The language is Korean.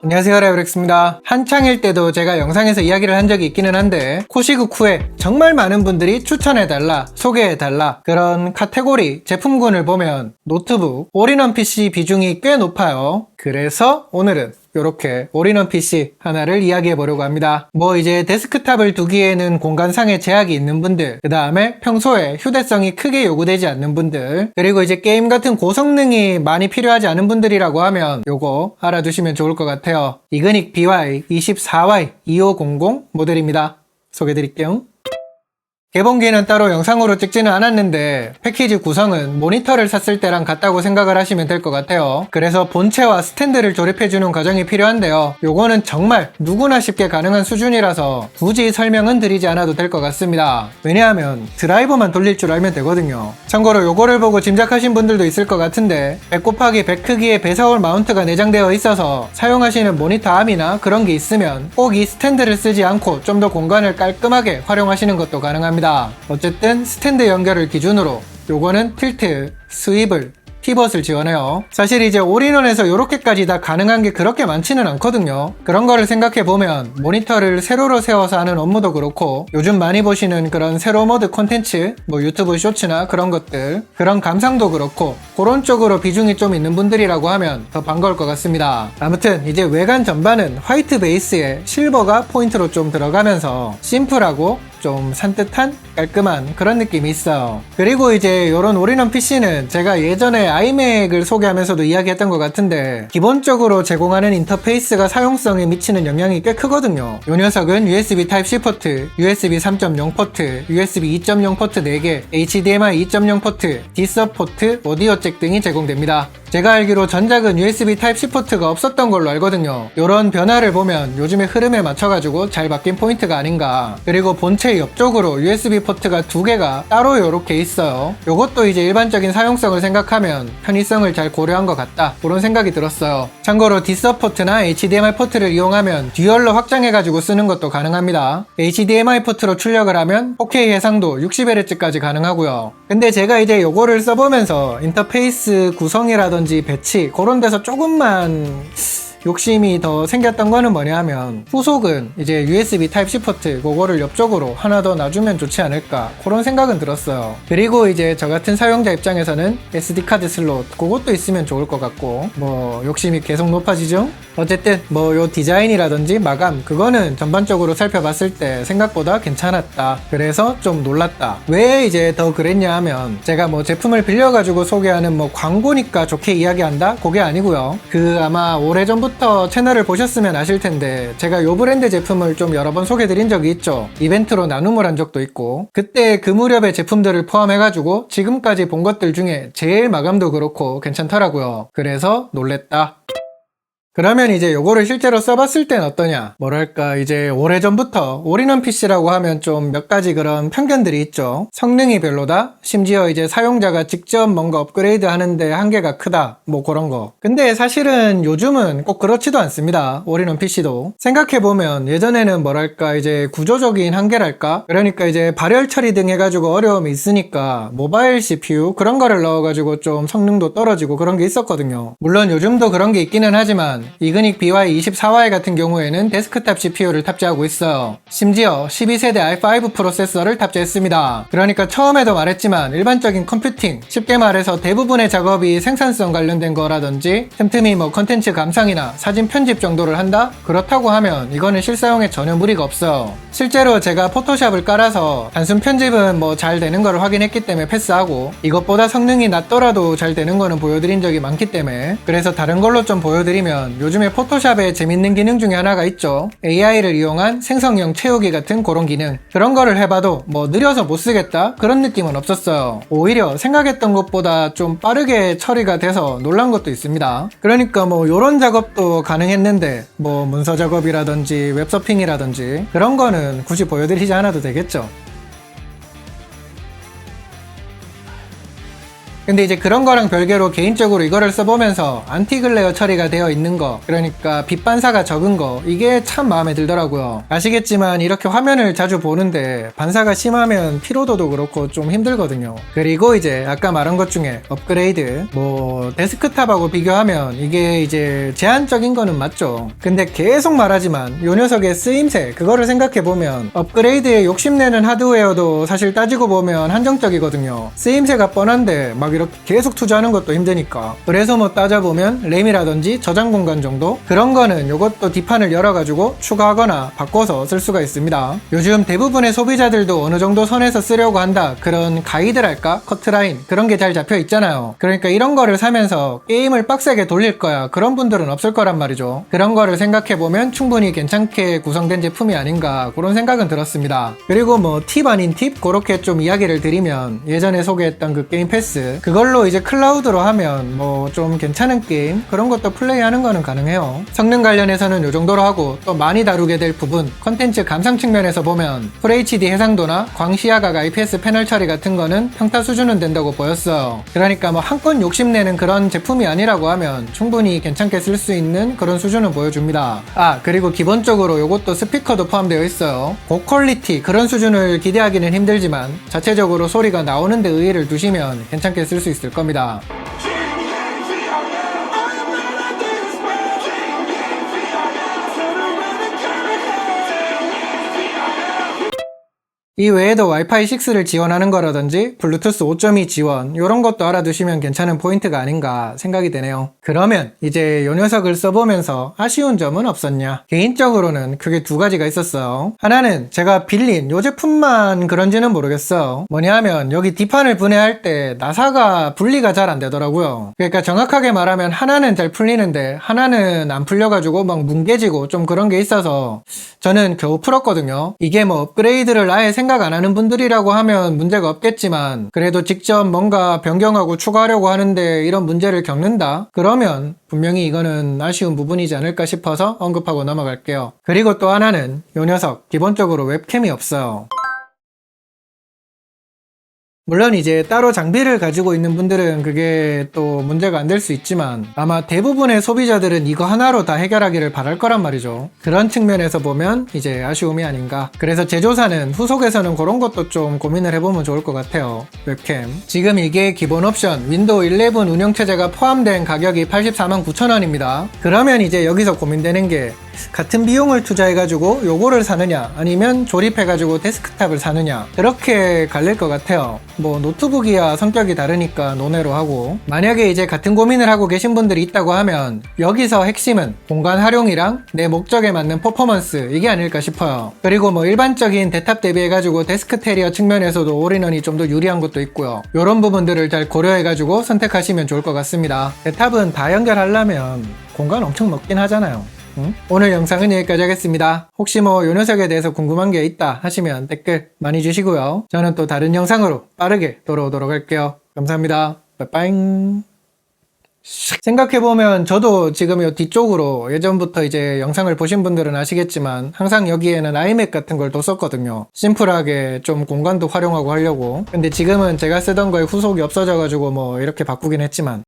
안녕하세요, 레오렉스입니다. 한창일 때도 제가 영상에서 이야기를 한 적이 있기는 한데 코시국 후에 정말 많은 분들이 추천해달라, 소개해달라 그런 카테고리 제품군을 보면 노트북, 올인원 PC 비중이 꽤 높아요. 그래서 오늘은 요렇게 올인원 PC 하나를 이야기해 보려고 합니다. 이제 데스크탑을 두기에는 공간상의 제약이 있는 분들, 그 다음에 평소에 휴대성이 크게 요구되지 않는 분들, 그리고 이제 게임 같은 고성능이 많이 필요하지 않은 분들이라고 하면 요거 알아두시면 좋을 것 같아요. 이그닉 BY24Y2500 모델입니다. 소개해 드릴게요. 개봉기는 따로 영상으로 찍지는 않았는데 패키지 구성은 모니터를 샀을 때랑 같다고 생각을 하시면 될 것 같아요. 그래서 본체와 스탠드를 조립해주는 과정이 필요한데요. 요거는 정말 누구나 쉽게 가능한 수준이라서 굳이 설명은 드리지 않아도 될 것 같습니다. 왜냐하면 드라이버만 돌릴 줄 알면 되거든요. 참고로 요거를 보고 짐작하신 분들도 있을 것 같은데 100×100 크기의 배서울 마운트가 내장되어 있어서 사용하시는 모니터 암이나 그런 게 있으면 꼭 이 스탠드를 쓰지 않고 좀 더 공간을 깔끔하게 활용하시는 것도 가능합니다. 어쨌든 스탠드 연결을 기준으로 요거는 틸트, 스위블, 피벗을 지원해요. 사실 이제 올인원에서 요렇게까지 다 가능한 게 그렇게 많지는 않거든요. 그런 거를 생각해보면 모니터를 세로로 세워서 하는 업무도 그렇고 요즘 많이 보시는 그런 세로 모드 콘텐츠, 유튜브 쇼츠나 그런 것들, 그런 감상도 그렇고 그런 쪽으로 비중이 좀 있는 분들이라고 하면 더 반가울 것 같습니다. 아무튼 이제 외관 전반은 화이트 베이스에 실버가 포인트로 좀 들어가면서 심플하고 좀 산뜻한 깔끔한 그런 느낌이 있어요. 그리고 이제 이런 올인원 PC는 제가 예전에 아이맥을 소개하면서도 이야기했던 것 같은데 기본적으로 제공하는 인터페이스가 사용성에 미치는 영향이 꽤 크거든요. 이 녀석은 USB Type-C 포트, USB 3.0 포트, USB 2.0 포트 4개, HDMI 2.0 포트, DSub 포트, 오디오 잭 등이 제공됩니다. 제가 알기로 전작은 USB Type-C 포트가 없었던 걸로 알거든요. 이런 변화를 보면 요즘의 흐름에 맞춰가지고 잘 바뀐 포인트가 아닌가. 그리고 본체 옆쪽으로 USB 포트가 2개가 따로 요렇게 있어요. 요것도 이제 일반적인 사용성을 생각하면 편의성을 잘 고려한 것 같다, 그런 생각이 들었어요. 참고로 DSub 포트나 HDMI 포트를 이용하면 듀얼로 확장해가지고 쓰는 것도 가능합니다. HDMI 포트로 출력을 하면 4K 해상도 60Hz까지 가능하고요. 근데 제가 이제 요거를 써보면서 인터페이스 구성이라든지 배치 그런 데서 조금만 욕심이 더 생겼던 거는 뭐냐 하면 후속은 이제 USB Type-C 포트 그거를 옆쪽으로 하나 더 놔주면 좋지 않을까, 그런 생각은 들었어요. 그리고 이제 저 같은 사용자 입장에서는 SD카드 슬롯 그것도 있으면 좋을 것 같고 욕심이 계속 높아지죠? 어쨌든 요 디자인이라든지 마감 그거는 전반적으로 살펴봤을 때 생각보다 괜찮았다. 그래서 좀 놀랐다. 왜 이제 더 그랬냐 하면 제가 제품을 빌려가지고 소개하는 광고니까 좋게 이야기한다? 그게 아니고요. 아마 오래전부터 채널을 보셨으면 아실 텐데 제가 요 브랜드 제품을 좀 여러 번 소개드린 적이 있죠. 이벤트로 나눔을 한 적도 있고 그때 그 무렵의 제품들을 포함해가지고 지금까지 본 것들 중에 제일 마감도 그렇고 괜찮더라고요. 그래서 놀랬다. 그러면 이제 요거를 실제로 써봤을 땐 어떠냐? 이제 오래전부터 올인원 PC라고 하면 좀 몇 가지 그런 편견들이 있죠. 성능이 별로다? 심지어 이제 사용자가 직접 뭔가 업그레이드 하는데 한계가 크다? 그런 거. 근데 사실은 요즘은 꼭 그렇지도 않습니다. 올인원 PC도. 생각해보면 예전에는 이제 구조적인 한계랄까? 그러니까 이제 발열 처리 등 해가지고 어려움이 있으니까 모바일 CPU 그런 거를 넣어가지고 좀 성능도 떨어지고 그런 게 있었거든요. 물론 요즘도 그런 게 있기는 하지만 이그닉 BY24Y 같은 경우에는 데스크탑 CPU를 탑재하고 있어요. 심지어 12세대 i5 프로세서를 탑재했습니다. 그러니까 처음에도 말했지만 일반적인 컴퓨팅, 쉽게 말해서 대부분의 작업이 생산성 관련된 거라든지 틈틈이 컨텐츠 감상이나 사진 편집 정도를 한다? 그렇다고 하면 이거는 실사용에 전혀 무리가 없어요. 실제로 제가 포토샵을 깔아서 단순 편집은 잘 되는 거를 확인했기 때문에 패스하고 이것보다 성능이 낮더라도 잘 되는 거는 보여드린 적이 많기 때문에, 그래서 다른 걸로 좀 보여드리면 요즘에 포토샵에 재밌는 기능 중에 하나가 있죠. AI를 이용한 생성형 채우기 같은 그런 기능. 그런 거를 해봐도 느려서 못 쓰겠다? 그런 느낌은 없었어요. 오히려 생각했던 것보다 좀 빠르게 처리가 돼서 놀란 것도 있습니다. 그러니까 요런 작업도 가능했는데 문서 작업이라든지 웹서핑이라든지 그런 거는 굳이 보여드리지 않아도 되겠죠. 근데 이제 그런 거랑 별개로 개인적으로 이거를 써보면서 안티글레어 처리가 되어 있는 거, 그러니까 빛 반사가 적은 거, 이게 참 마음에 들더라고요. 아시겠지만 이렇게 화면을 자주 보는데 반사가 심하면 피로도도 그렇고 좀 힘들거든요. 그리고 이제 아까 말한 것 중에 업그레이드, 뭐 데스크탑하고 비교하면 이게 이제 제한적인 거는 맞죠. 근데 계속 말하지만 요 녀석의 쓰임새, 그거를 생각해보면 업그레이드에 욕심내는 하드웨어도 사실 따지고 보면 한정적이거든요. 쓰임새가 뻔한데 막 이렇게 계속 투자하는 것도 힘드니까. 그래서 뭐 따져보면 램이라든지 저장 공간 정도, 그런 거는 요것도 뒷판을 열어가지고 추가하거나 바꿔서 쓸 수가 있습니다. 요즘 대부분의 소비자들도 어느 정도 선에서 쓰려고 한다, 그런 가이드랄까? 커트라인, 그런 게 잘 잡혀 있잖아요. 그러니까 이런 거를 사면서 게임을 빡세게 돌릴 거야, 그런 분들은 없을 거란 말이죠. 그런 거를 생각해보면 충분히 괜찮게 구성된 제품이 아닌가, 그런 생각은 들었습니다. 그리고 뭐 팁 아닌 팁? 그렇게 좀 이야기를 드리면, 예전에 소개했던 그 게임 패스, 그걸로 이제 클라우드로 하면 뭐 좀 괜찮은 게임, 그런 것도 플레이하는 거는 가능해요. 성능 관련해서는 요 정도로 하고, 또 많이 다루게 될 부분, 컨텐츠 감상 측면에서 보면 FHD 해상도나 광시야각 IPS 패널 처리 같은 거는 평타 수준은 된다고 보였어요. 그러니까 뭐 한건 욕심내는 그런 제품이 아니라고 하면 충분히 괜찮게 쓸 수 있는 그런 수준은 보여줍니다. 아, 그리고 기본적으로 요것도 스피커도 포함되어 있어요. 고퀄리티 그런 수준을 기대하기는 힘들지만 자체적으로 소리가 나오는 데 의의를 두시면 괜찮게 쓸 수 있을 겁니다. 이 외에도 와이파이 6를 지원하는 거라든지 블루투스 5.2 지원, 이런 것도 알아두시면 괜찮은 포인트가 아닌가 생각이 되네요. 그러면 이제 이 녀석을 써보면서 아쉬운 점은 없었냐? 개인적으로는 크게 두 가지가 있었어요. 하나는 제가 빌린 이 제품만 그런지는 모르겠어요. 뭐냐면 여기 뒷판을 분해할 때 나사가 분리가 잘 안 되더라고요. 그러니까 정확하게 말하면 하나는 잘 풀리는데 하나는 안 풀려가지고 막 뭉개지고 좀 그런 게 있어서 저는 겨우 풀었거든요. 이게 뭐 업그레이드를 아예 생각 안 하는 분들이라고 하면 문제가 없겠지만, 그래도 직접 뭔가 변경하고 추가하려고 하는데 이런 문제를 겪는다? 그러면 분명히 이거는 아쉬운 부분이지 않을까 싶어서 언급하고 넘어갈게요. 그리고 또 하나는 이 녀석 기본적으로 웹캠이 없어요. 물론 이제 따로 장비를 가지고 있는 분들은 그게 또 문제가 안 될 수 있지만 아마 대부분의 소비자들은 이거 하나로 다 해결하기를 바랄 거란 말이죠. 그런 측면에서 보면 이제 아쉬움이 아닌가. 그래서 제조사는 후속에서는 그런 것도 좀 고민을 해보면 좋을 것 같아요. 웹캠. 지금 이게 기본 옵션 윈도우 11 운영체제가 포함된 가격이 849,000원입니다. 그러면 이제 여기서 고민되는 게 같은 비용을 투자해가지고 요거를 사느냐 아니면 조립해가지고 데스크탑을 사느냐, 그렇게 갈릴 것 같아요. 뭐 노트북이야 성격이 다르니까 논외로 하고, 만약에 이제 같은 고민을 하고 계신 분들이 있다고 하면 여기서 핵심은 공간 활용이랑 내 목적에 맞는 퍼포먼스, 이게 아닐까 싶어요. 그리고 뭐 일반적인 대탑 대비해가지고 데스크테리어 측면에서도 올인원이 좀 더 유리한 것도 있고요. 요런 부분들을 잘 고려해가지고 선택하시면 좋을 것 같습니다. 대탑은 다 연결하려면 공간 엄청 먹긴 하잖아요. 응? 오늘 영상은 여기까지 하겠습니다. 혹시 뭐 요 녀석에 대해서 궁금한 게 있다 하시면 댓글 많이 주시고요. 저는 또 다른 영상으로 빠르게 돌아오도록 할게요. 감사합니다. 빠이빠잉. 생각해보면 저도 지금 이 뒤쪽으로 예전부터 이제 영상을 보신 분들은 아시겠지만 항상 여기에는 아이맥 같은 걸 뒀었거든요. 심플하게 좀 공간도 활용하고 하려고. 근데 지금은 제가 쓰던 거에 후속이 없어져가지고 뭐 이렇게 바꾸긴 했지만